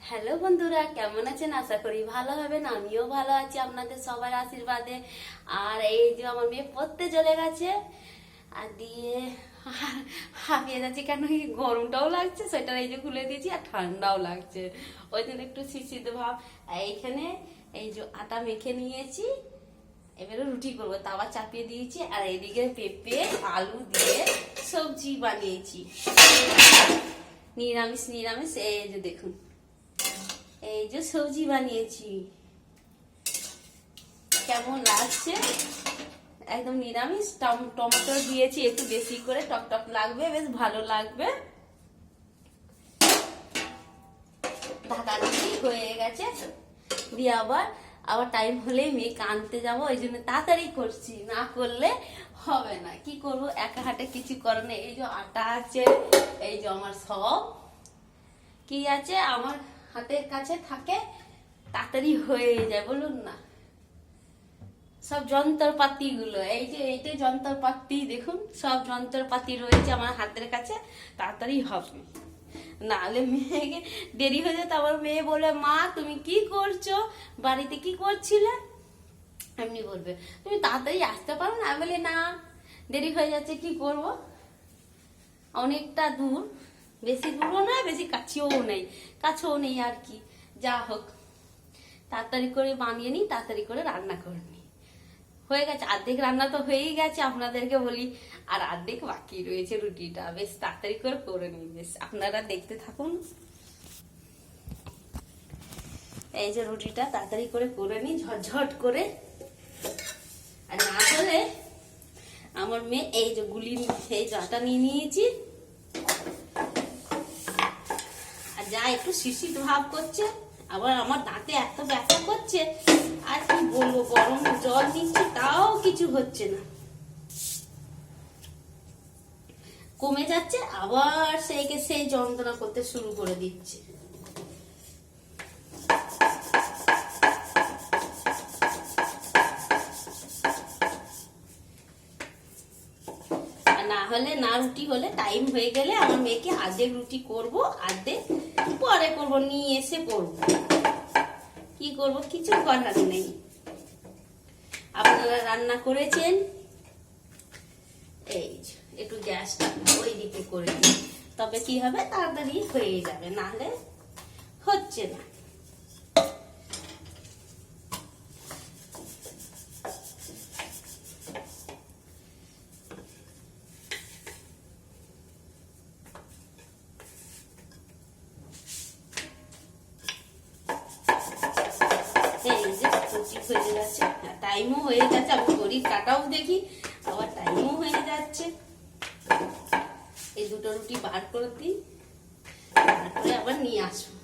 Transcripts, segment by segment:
Hello বন্ধুরা, কেমন আছেন? আশা করি ভালো হবেন। আমিও ভালো আছি আপনাদের সবার আশীর্বাদে। আর এই যে আমার মেয়ে পড়তে চলে গেছে, আর দিয়ে হাঁপিয়ে যাচ্ছি। কেন কি গরমটাও লাগছে, সোয়েটার এই যে খুলে দিয়েছি, আর ঠান্ডাও লাগছে, ওই জন্য একটু শীত ভাব। এইখানে এই যে আটা মেখে নিয়েছি, এবারে রুটি করবো, তাওয়া চাপিয়ে দিয়েছি। আর এদিকে পেঁপে আলু দিয়ে সবজি বানিয়েছি, নিরামিষ নিরামিষ। এই যে দেখুন, এই যে সবজি বানিয়েছি, কেমন লাগছে? একদম নিরামিষ। টমেটো দিয়েছি একটু বেশি করে, টক টক লাগবে, বেশ ভালো লাগবে। ঢাকা দিয়ে হয়ে গেছে, দিয়ে আবার টাইম হলেই মেয়েকে আনতে যাবো, ওই জন্য তাড়াতাড়ি করছি, না করলে হবে না। কি করব, একা হাতে কিছু করে না। এই যে আটা আছে, এই যে আমার সব কি আছে আমার হাতের কাছে থাকে, তাড়াতাড়ি হয়ে যায়, বলুন না। সব যন্ত্রপাতি গুলো, এই যে এইটা যন্ত্রপাতি, দেখুন সব যন্ত্রপাতি রয়েছে আমার হাতের কাছে, তাড়াতাড়ি হবে। নাহলে মেয়েকে দেরি হয়ে যায়, তারপর মেয়ে বলে, মা তুমি কি করছো, বাড়িতে কি করছিলে, এমনি বলবে, তুমি তাড়াতাড়ি আসতে পারো না। আমি বলি, না দেরি হয়ে যাচ্ছে, কি করব, অনেকটা দূর, বেশি দূরও নয় বেশি কাছেও নেই আর কি। যা হোক, তাড়াতাড়ি করে বানিয়ে নিই, তাড়াতাড়ি করে রান্না করে নিই। হয়ে গেছে, অর্ধেক রান্না তো হয়েই গেছে, আপনাদেরকে বলি, আর অর্ধেক বাকি রয়েছে রুটিটা, বেশ তাড়াতাড়ি করে নিই। বেশ আপনারা দেখতে থাকুন। এই যে রুটিটা তাড়াতাড়ি করে নিই, ঝটঝট করে। আর না হলে আমার মেয়ে, এই যে এই যে আটা নিয়ে নিয়েছি, আর যা একটু শিশির ভাব করছে, আবার আমার দাঁতে এত ব্যথা করছে, আর কি বলবো, গরম জল দিচ্ছি তাও কিছু হচ্ছে না, কমে যাচ্ছে, আবার সেই যন্ত্রণা করতে শুরু করে দিচ্ছে। না হলে, না রুটি হলে, টাইম হয়ে গেলে আমার মেয়েকে অর্ধেক রুটি করবো, অর্ধেক পরে করবো, নিয়ে এসে করবো। কি করবো, কিছু করার নেই। আপনারা রান্না করেছেন, এই একটু গ্যাসটা ওই দিকে করে দিই, তবে কি হবে, তাড়াতাড়ি হয়ে যাবে, নাহলে হচ্ছে না। হয়ে যাচ্ছে, টাইমও হয়ে যাচ্ছে, আমি ঘড়ির কাটাও দেখি, আবার টাইমও হয়ে যাচ্ছে। এই দুটো রুটি বার করে দিই, তারপরে আবার নিয়ে আসবো।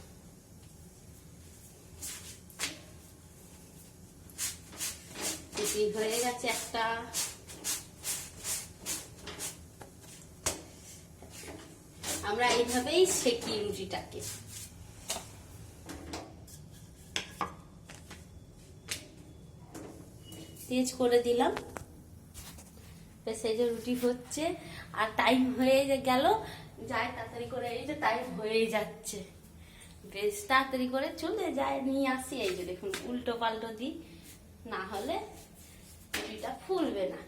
রুটি হয়ে গেছে একটা, আমরা এইভাবেই সেকি রুটিটাকে। তেজ করে দিলাম, বেশ এই যে রুটি হচ্ছে, আর টাইম হয়ে গেল, যাই তাড়াতাড়ি করে, এই যে টাইম হয়ে যাচ্ছে, বেশ তাড়াতাড়ি করে চলে যায়, নিয়ে আসি। এই যে দেখুন, উল্টো পাল্টো দিই, না হলে রুটিটা ফুলবে না।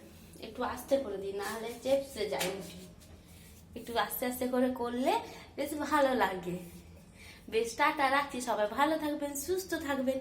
একটু আস্তে করে দিই, না হলে চেপসে যায় রুটি। একটু আস্তে আস্তে করে করলে বেশ ভালো লাগে। বেশ টাটা, রাখছি, সবাই ভালো থাকবেন, সুস্থ থাকবেন।